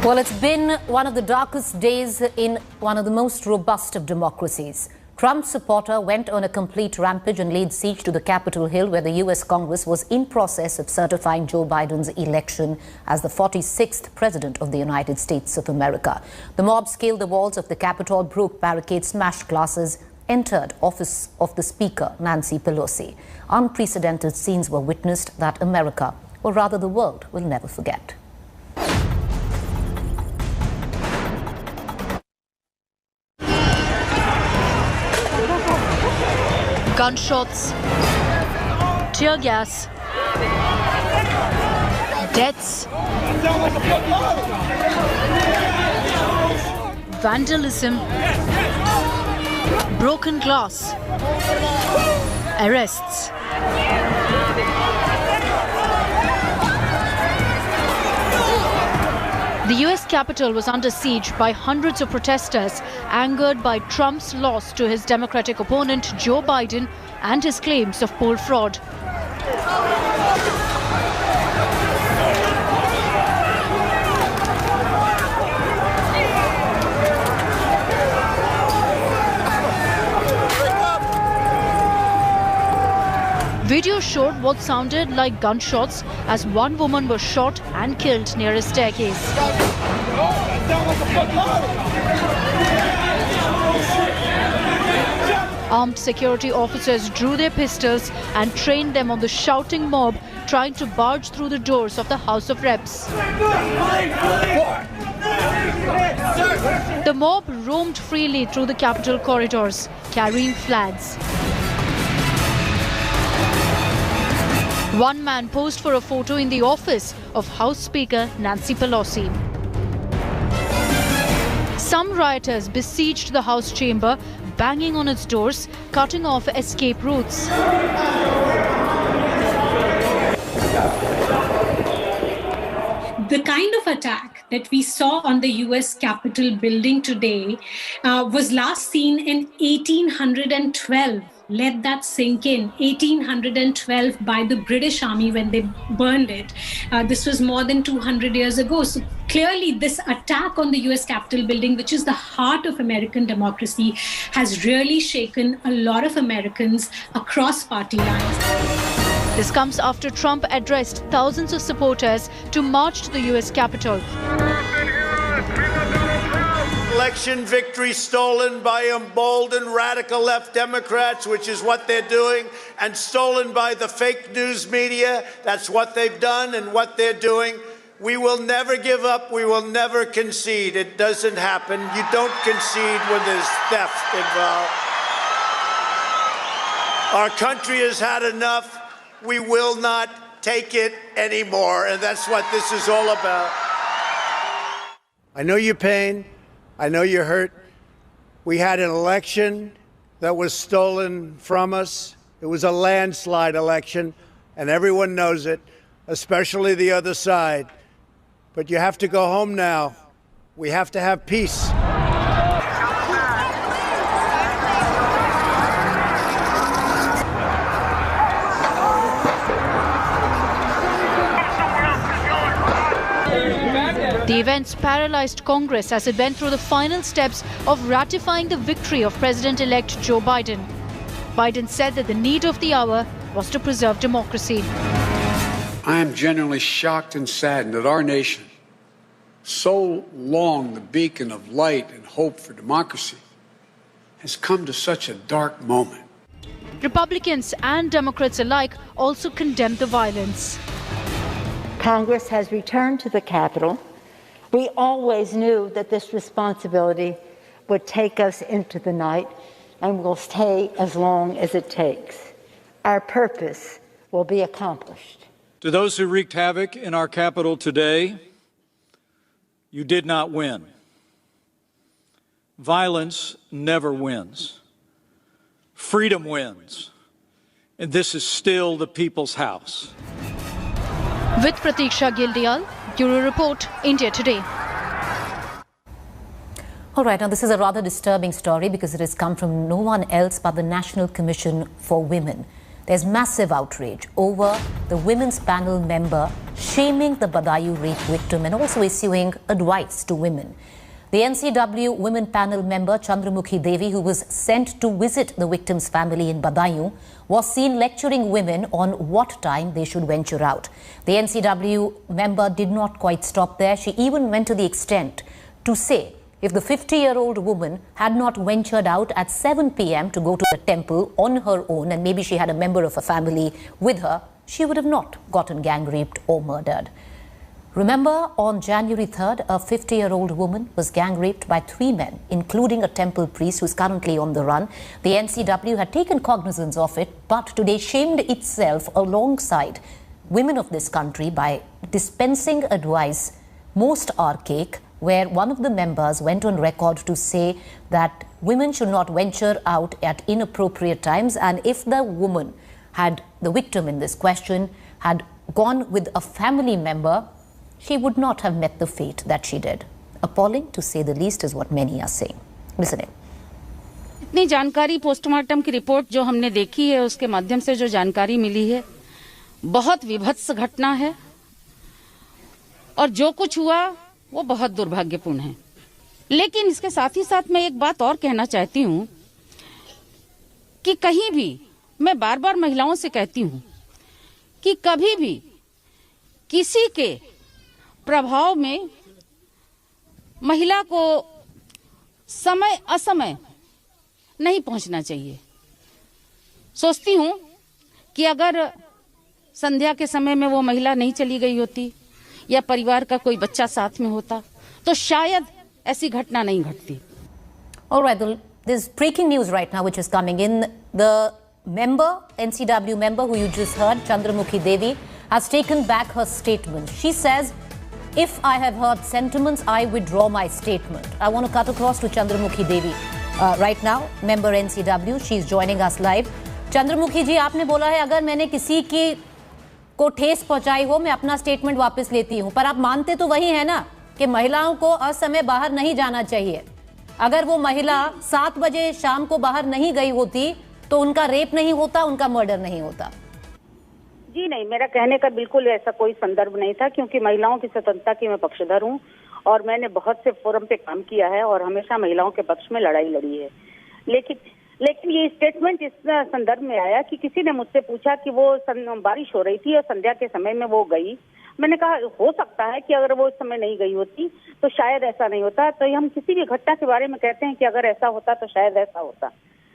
Well, it's been one of the darkest days in one of the most robust of democracies. Trump's supporter went on a complete rampage and laid siege to the Capitol Hill, where the U.S. Congress was in process of certifying Joe Biden's election as the 46th President of the United States of America. The mob scaled the walls of the Capitol, broke barricades, smashed glasses, entered office of the Speaker, Nancy Pelosi. Unprecedented scenes were witnessed that America, or rather the world, will never forget. Gunshots, tear gas, deaths, vandalism, broken glass, arrests. The US Capitol was under siege by hundreds of protesters, angered by Trump's loss to his Democratic opponent Joe Biden and his claims of poll fraud. Video showed what sounded like gunshots as one woman was shot and killed near a staircase. Armed security officers drew their pistols and trained them on the shouting mob trying to barge through the doors of the House of Reps. The mob roamed freely through the Capitol corridors, carrying flags. One man posed for a photo in the office of House Speaker Nancy Pelosi. Some rioters besieged the House chamber, banging on its doors, cutting off escape routes. The kind of attack that we saw on the US Capitol building today was last seen in 1812. Let that sink in. 1812 by the British Army when they burned it. This was more than 200 years ago. So clearly this attack on the US Capitol building, which is the heart of American democracy, has really shaken a lot of Americans across party lines. This comes after Trump addressed thousands of supporters to march to the US Capitol. Election victory stolen by emboldened radical left Democrats, which is what they're doing, and stolen by the fake news media. That's what they've done and what they're doing. We will never give up. We will never concede. It doesn't happen. You don't concede when there's theft involved. Our country has had enough. We will not take it anymore, and that's what this is all about. I know your pain. I know you're hurt. We had an election that was stolen from us. It was a landslide election, and everyone knows it, especially the other side. But you have to go home now. We have to have peace. The events paralyzed Congress as it went through the final steps of ratifying the victory of President-elect Joe Biden. Biden said that the need of the hour was to preserve democracy. I am genuinely shocked and saddened that our nation, so long the beacon of light and hope for democracy, has come to such a dark moment. Republicans and Democrats alike also condemned the violence. Congress has returned to the Capitol. We always knew that this responsibility would take us into the night and will stay as long as it takes. Our purpose will be accomplished. To those who wreaked havoc in our Capitol today, you did not win. Violence never wins. Freedom wins. And this is still the people's house. With Pratiksha Gildial, Bureau Report, India Today. All right, now this is a rather disturbing story because it has come from no one else but the National Commission for Women. There's massive outrage over the women's panel member shaming the Badayu rape victim and also issuing advice to women. The NCW women panel member Chandramukhi Devi, who was sent to visit the victim's family in Badayu, was seen lecturing women on what time they should venture out. The NCW member did not quite stop there. She even went to the extent to say if the 50-year-old woman had not ventured out at 7 p.m. to go to the temple on her own, and maybe she had a member of her family with her, she would have not gotten gang raped or murdered. Remember, on January 3rd, a 50-year-old woman was gang raped by 3 men, including a temple priest who is currently on the run. The NCW had taken cognizance of it, but today shamed itself alongside women of this country by dispensing advice most archaic, where one of the members went on record to say that women should not venture out at inappropriate times, and if the woman had, the victim in this question, had gone with a family member, she would not have met the fate that she did. Appalling, to say the least, is what many are saying. Listen in. इतनी जानकारी postmortem की report जो हमने देखी है, उसके माध्यम से जो जानकारी मिली है, बहुत विभत्स घटना है और जो कुछ हुआ वो बहुत दुर्भाग्यपूर्ण है। लेकिन इसके साथ ही साथ मैं एक बात और कहना चाहती हूँ कि कहीं भी, मैं बार बार महिलाओं से कहती हूँ कि कभी भी किसी के प्रभाव में महिला को समय असमय नहीं पहुंचना चाहिए। सोचती हूं कि अगर संध्या के समय में वो महिला नहीं चली गई होती या परिवार का कोई बच्चा साथ में होता तो शायद ऐसी घटना नहीं घटती। All right, there's breaking news right now which is coming in. The member, NCW member who you just heard, Chandramukhi Devi, has taken back her statement. She says, if I have heard sentiments, I withdraw my statement. I want to cut across to Chandramukhi Devi right now, member NCW. She's joining us live. Chandramukhi ji, आपने बोला है अगर मैंने किसी की को ठेस पहुंचाई हो, मैं अपना स्टेटमेंट वापस लेती हूं, पर आप मानते तो वही है ना कि महिलाओं को असमय बाहर नहीं जाना चाहिए। अगर वो महिला 7 बजे शाम को बाहर नहीं गई होती तो उनका रेप नहीं होता, उनका मर्डर नहीं होता। जी नहीं, मेरा कहने का बिल्कुल ऐसा कोई संदर्भ नहीं था, क्योंकि महिलाओं की स्वतंत्रता की मैं पक्षधर हूं और मैंने बहुत से फोरम पे काम किया है और हमेशा महिलाओं के पक्ष में लड़ाई लड़ी है। लेकिन ये स्टेटमेंट इस संदर्भ में आया कि किसी ने मुझसे पूछा कि वो बारिश हो रही थी और संध्या के समय में वो गई। मैंने कहा हो सकता है कि अगर वो उस समय नहीं गई होती तो शायद ऐसा नहीं होता। तो हम किसी भी घटना के बारे में कहते हैं कि अगर ऐसा होता तो शायद ऐसा होता,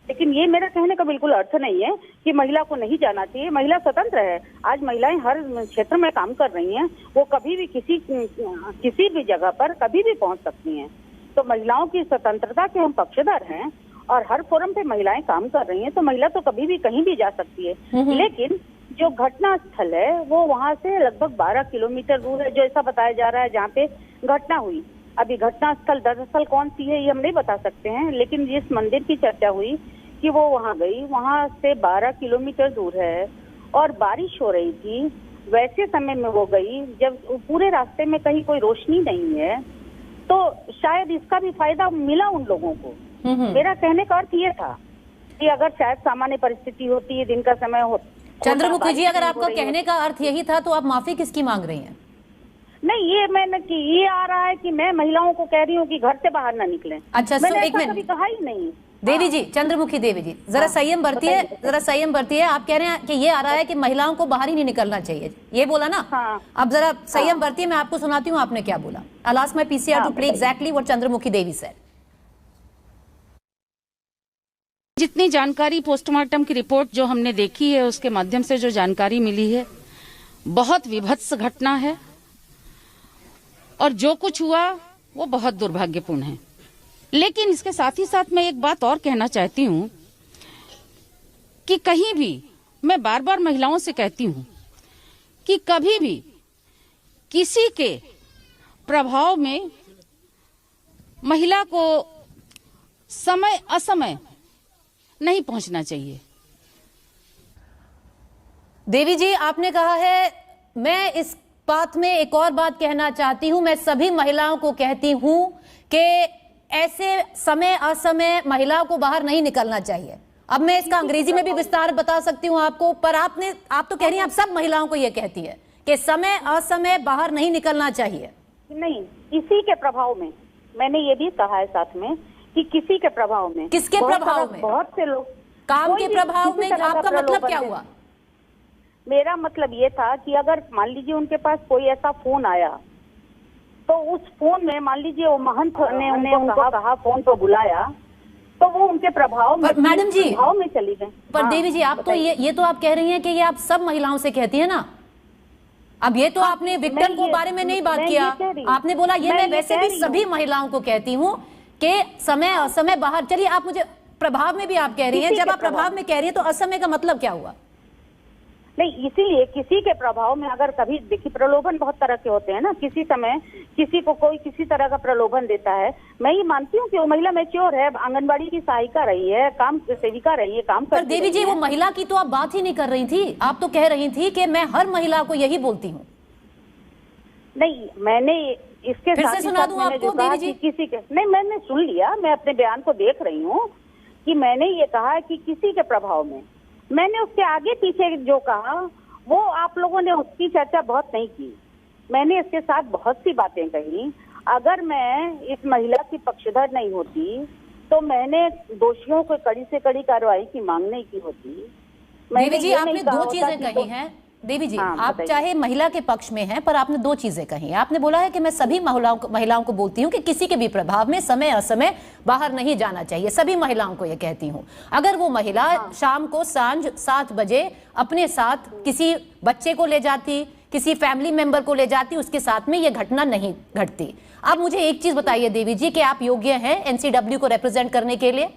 लेकिन ये मेरा कहने का बिल्कुल अर्थ नहीं है कि महिला को नहीं जाना चाहिए। महिला स्वतंत्र है। आज महिलाएं हर क्षेत्र में काम कर रही हैं, वो कभी भी किसी भी जगह पर कभी भी पहुंच सकती हैं। तो महिलाओं की स्वतंत्रता के हम पक्षधर हैं और हर फोरम पे महिलाएं काम कर रही हैं, तो महिला तो कभी भी कहीं भी जा सकती है। लेकिन जो घटना स्थल है वो वहां से लगभग 12 किलोमीटर दूर है, जो ऐसा बताया जा रहा है जहाँ पे घटना हुई। अभी घटना स्थल दरअसल कौन सी है ये हम नहीं बता सकते हैं, लेकिन जिस मंदिर की चर्चा हुई कि वो वहां गई, वहां से 12 किलोमीटर दूर है और बारिश हो रही थी। वैसे समय में वो गई जब पूरे रास्ते में कहीं कोई रोशनी नहीं है, तो शायद इसका भी फायदा मिला उन लोगों को। मेरा कहने का अर्थ ये था कि अगर शायद सामान्य परिस्थिति होती है, दिन का समय होता। चंद्रमुखी जी, अगर आपका कहने का अर्थ यही था तो आप माफी किसकी मांग रही हैं? नहीं, ये मैंने कि ये आ रहा है कि मैं महिलाओं को कह रही हूँ कि घर से बाहर ना निकलें। अच्छा, मैंने एक मिनट, कभी कहा ही नहीं। देवी जी, चंद्रमुखी देवी जी, जरा संयम बरतिए। आप कह रहे हैं कि ये आ रहा है कि महिलाओं को बाहर ही नहीं निकलना चाहिए, ये बोला ना? अब जरा संयम बरतिए, मैं आपको सुनाती हूँ आपने क्या बोला। I'll ask my PCR to play exactly what Chandramukhi Devi said. जितनी जानकारी पोस्टमार्टम की रिपोर्ट जो हमने देखी है, उसके माध्यम से जो जानकारी मिली है, बहुत विभत्स घटना है और जो कुछ हुआ वो बहुत दुर्भाग्यपूर्ण है। लेकिन इसके साथ ही साथ मैं एक बात और कहना चाहती हूँ कि कहीं भी, मैं बार बार महिलाओं से कहती हूँ कि कभी भी किसी के प्रभाव में महिला को समय असमय नहीं पहुंचना चाहिए। देवी जी, आपने कहा है, मैं इस बात में एक और बात कहना चाहती हूं, मैं सभी महिलाओं को कहती हूं कि ऐसे समय असमय महिलाओं को बाहर नहीं निकलना चाहिए। अब मैं इसका अंग्रेजी में भी विस्तार बता सकती हूँ आपको, पर आप तो कह रही हैं आप सब महिलाओं को ये कहती है कि समय असमय बाहर नहीं निकलना चाहिए। नहीं, किसी के प्रभाव में, मैंने ये भी कहा है साथ में कि किसी के प्रभाव में। किसके प्रभाव में? बहुत से लोग काम के प्रभाव में। आपका मतलब क्या हुआ? मेरा मतलब ये था कि अगर मान लीजिए उनके पास कोई ऐसा फोन आया तो उस फोन में मान लीजिए वो महंत ने उनको कहा, फोन पर बुलाया, तो वो उनके प्रभाव में, मैडम जी, प्रभाव में चली गई। पर देवी जी, आप तो ये तो आप कह रही हैं कि ये आप सब महिलाओं से कहती है ना। अब ये तो आपने विक्टिम को बारे में नहीं बात किया, आपने बोला ये मैं वैसे भी सभी महिलाओं को कहती हूँ कि समय असमय बाहर। चलिए, आप मुझे प्रभाव में भी आप कह रही हैं, जब आप प्रभाव में कह रही हैं तो असमय का मतलब क्या हुआ? नहीं, इसीलिए किसी के प्रभाव में अगर कभी देखिए, प्रलोभन बहुत तरह के होते हैं ना। किसी समय किसी को कोई किसी तरह का प्रलोभन देता है। मैं ये मानती हूँ कि वो महिला मैच्योर है, आंगनबाड़ी की सहायिका रही है, काम सेविका रही है, काम कर। देवी जी, वो महिला की तो आप बात ही नहीं कर रही थी। आप तो कह रही थी कि मैं हर महिला को यही बोलती हूँ। नहीं, मैंने इसके फिर से सुना दूं आपको देवी जी? किसी के नहीं, मैंने सुन लिया, मैं अपने बयान को देख रही हूँ कि मैंने ये कहा कि किसी के प्रभाव में। मैंने उसके आगे पीछे जो कहा वो आप लोगों ने उसकी चर्चा बहुत नहीं की। मैंने इसके साथ बहुत सी बातें कही। अगर मैं इस महिला की पक्षधर नहीं होती तो मैंने दोषियों को कड़ी से कड़ी कार्रवाई की मांग नहीं की होती। देवी जी, आपने दो चीजें कही हैं। देवी जी, आप चाहे महिला के पक्ष में हैं, पर आपने दो चीजें कही। आपने बोला है कि मैं सभी महिलाओं को बोलती हूँ कि किसी के भी प्रभाव में समय असमय बाहर नहीं जाना चाहिए। सभी महिलाओं को ये कहती हूँ। अगर वो महिला शाम को सांझ 7 बजे अपने साथ किसी बच्चे को ले जाती, किसी फैमिली मेंबर को ले जाती, उसके साथ में ये घटना नहीं घटती। अब मुझे एक चीज बताइए देवी जी, कि आप योग्य हैं एनसीडब्ल्यू को रिप्रेजेंट करने के लिए?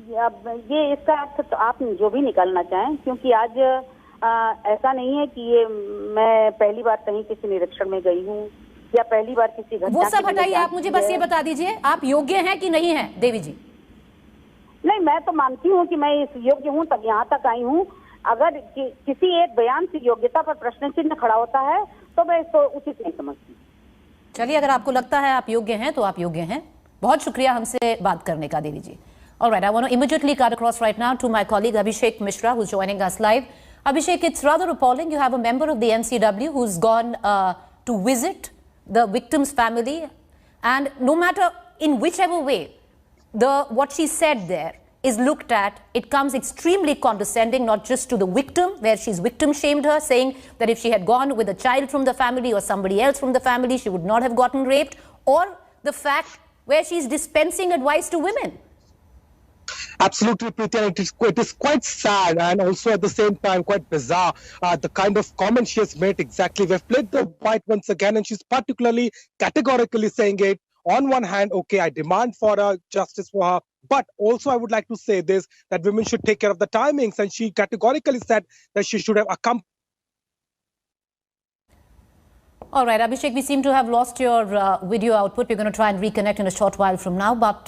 अब ये इसका अर्थ तो आप जो भी निकालना चाहें, क्योंकि आज ऐसा नहीं है कि ये मैं पहली बार कहीं किसी निरीक्षण में गई हूँ या पहली बार किसी घटना। वो सब हटाइए, आप मुझे बस ये बता दीजिए आप योग्य हैं कि नहीं हैं देवी जी? नहीं, मैं तो मानती हूँ कि मैं इस योग्य हूँ, तब यहाँ तक आई हूँ। अगर किसी एक बयान से योग्यता पर प्रश्न चिन्ह खड़ा होता है तो मैं इसको उचित नहीं समझती। चलिए, अगर आपको लगता है आप योग्य हैं तो आप योग्य हैं। बहुत शुक्रिया हमसे बात करने का देवी जी। All right, I want to immediately cut across right now to my colleague Abhishek Mishra, who's joining us live. Abhishek, it's rather appalling. You have a member of the NCW who's gone to visit the victim's family, and no matter in whichever way what she said there is looked at, it comes extremely condescending, not just to the victim, where she's victim shamed her, saying that if she had gone with a child from the family or somebody else from the family, she would not have gotten raped, or the fact where she's dispensing advice to women. Absolutely, Preeti, and it is quite sad and also at the same time quite bizarre, the kind of comments she has made. Exactly, we've played the fight once again, and she's particularly categorically saying it. On one hand, okay, I demand for justice for her, but also I would like to say this, that women should take care of the timings, and she categorically said that she should have accompanied. All right, Abhishek, we seem to have lost your video output. We're going to try and reconnect in a short while from now, but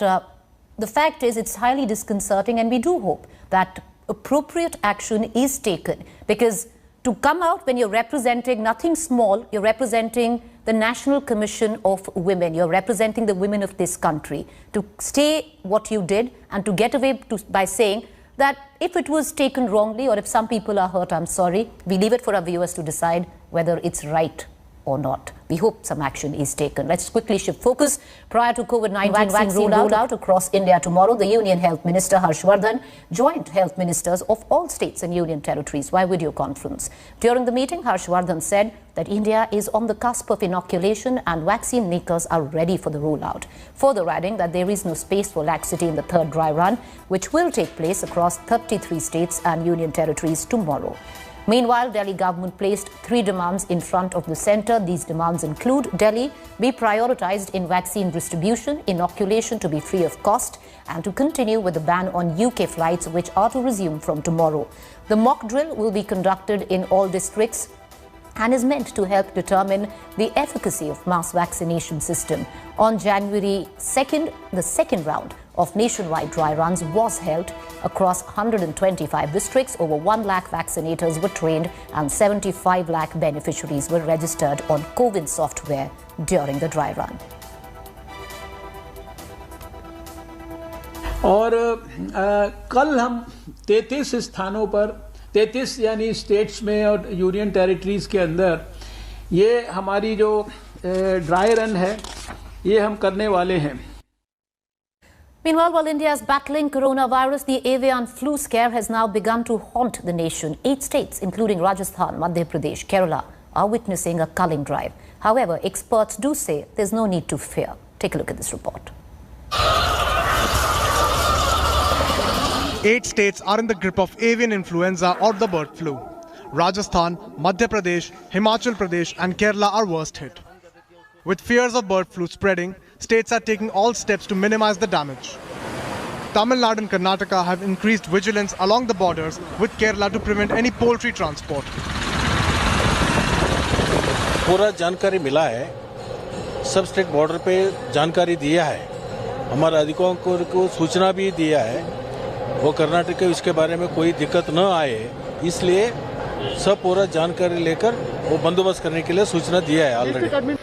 the fact is it's highly disconcerting, and we do hope that appropriate action is taken, because to come out when you're representing nothing small, you're representing the National Commission of Women, you're representing the women of this country, to say what you did and to get away by saying that if it was taken wrongly or if some people are hurt, I'm sorry, we leave it for our viewers to decide whether it's right or not. We hope some action is taken. Let's quickly shift focus. Prior to COVID-19 vaccine rollout across India tomorrow, the Union Health Minister Harsh Vardhan joined health ministers of all states and union territories via video conference. During the meeting, Harsh Vardhan said that India is on the cusp of inoculation and vaccine makers are ready for the rollout. Further adding that there is no space for laxity in the third dry run, which will take place across 33 states and union territories tomorrow. Meanwhile, Delhi government placed 3 demands in front of the centre. These demands include Delhi be prioritised in vaccine distribution, inoculation to be free of cost, and to continue with the ban on UK flights, which are to resume from tomorrow. The mock drill will be conducted in all districts and is meant to help determine the efficacy of mass vaccination system. On January 2nd, the second round of nationwide dry runs was held across 125 districts. Over 1 lakh vaccinators were trained and 75 lakh beneficiaries were registered on COVID software during the dry run. और कल हम 33 स्थानों पर 33 यानी states में और union territories के अंदर ये हमारी जो ड्राई रन है ये हम करने वाले हैं. Meanwhile, while India is battling coronavirus, the avian flu scare has now begun to haunt the nation. 8 states, including Rajasthan, Madhya Pradesh, Kerala, are witnessing a culling drive. However, experts do say there's no need to fear. Take a look at this report. 8 states are in the grip of avian influenza or the bird flu. Rajasthan, Madhya Pradesh, Himachal Pradesh and Kerala are worst hit. With fears of bird flu spreading, states are taking all steps to minimize the damage. Tamil Nadu and Karnataka have increased vigilance along the borders with Kerala to prevent any poultry transport. पूरा जानकारी मिला है, सब state border पे जानकारी दिया है, हमारे अधिकारियों को सूचना भी दिया है, वो कर्नाटक के इसके बारे में कोई दिक्कत न आए, इसलिए सब पूरा जानकारी लेकर वो बंदोबस्त करने के लिए सूचना दिया है already.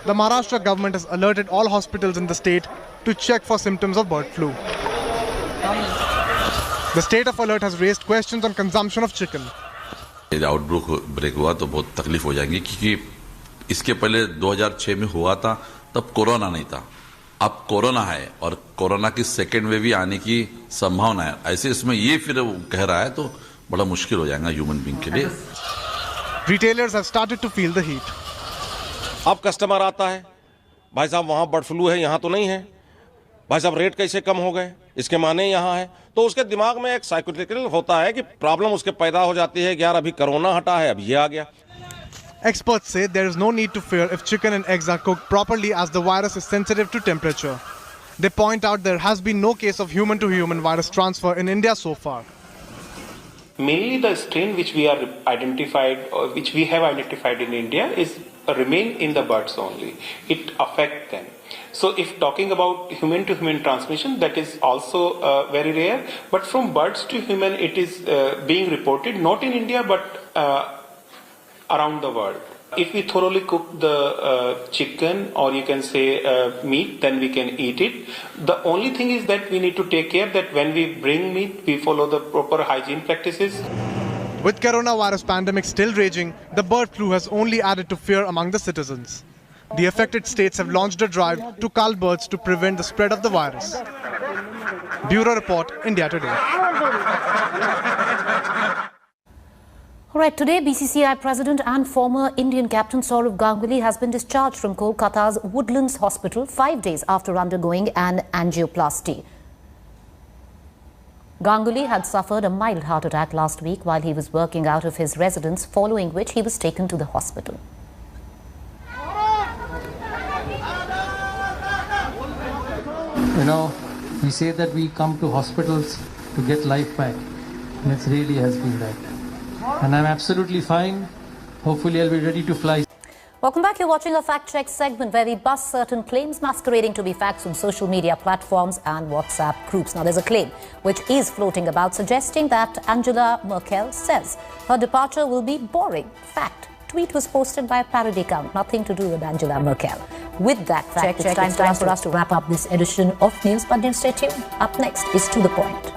The Maharashtra government has alerted all hospitals in the state to check for symptoms of bird flu. The state of alert has raised questions on consumption of chicken. Outbreak हुआ तो बहुत तकलीफ हो जाएगी क्योंकि इसके पहले 2006 में हुआ था तब कोरोना नहीं था, अब कोरोना है और कोरोना की सेकेंड वेव भी आने की संभावना है. ऐसे इसमें ये फिर कह रहा है तो बड़ा मुश्किल हो जाएगा ह्यूमन बीइंग के लिए. Retailers have started to feel the heat. अब कस्टमर आता है, भाई साहब वहाँ बर्ड फ्लू है, यहाँ तो नहीं है, भाई साहब रेट कैसे कम हो गए, इसके माने यहाँ है, तो उसके दिमाग में एक साइकोलॉजिकल होता है कि प्रॉब्लम उसके पैदा हो जाती है कि यार अभी कोरोना हटा है, अब ये आ गया. Experts say there is no need to fear if chicken and eggs are cooked properly as the virus is sensitive to temperature. They point out there has been no case of human-to-human virus transfer in India so far. Mainly the strain which we have identified in India is remain in the birds only. It affects them. So if talking about human to human transmission, that is also very rare, but from birds to human it is being reported not in India but around the world. If we thoroughly cook the chicken or you can say meat, then we can eat it. The only thing is that we need to take care that when we bring meat, we follow the proper hygiene practices. With coronavirus pandemic still raging, the bird flu has only added to fear among the citizens. The affected states have launched a drive to cull birds to prevent the spread of the virus. Bureau Report, India Today. All right, today BCCI President and former Indian captain Sourav Ganguly has been discharged from Kolkata's Woodlands Hospital 5 days after undergoing an angioplasty. Ganguly had suffered a mild heart attack last week while he was working out of his residence, following which he was taken to the hospital. You know, we say that we come to hospitals to get life back, and it really has been that. And I'm absolutely fine. Hopefully I'll be ready to fly. Welcome back. You're watching a fact check segment where we bust certain claims masquerading to be facts on social media platforms and WhatsApp groups. Now, there's a claim which is floating about suggesting that Angela Merkel says her departure will be boring. Fact. Tweet was posted by a parody account. Nothing to do with Angela Merkel. With that fact check, it's time for us to wrap up this edition of News. But do stay tuned. Up next is To The Point.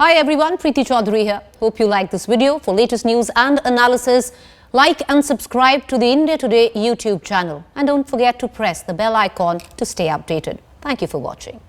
Hi everyone, Preeti Chaudhary here. Hope you like this video. For latest news and analysis, like and subscribe to the India Today YouTube channel. And don't forget to press the bell icon to stay updated. Thank you for watching.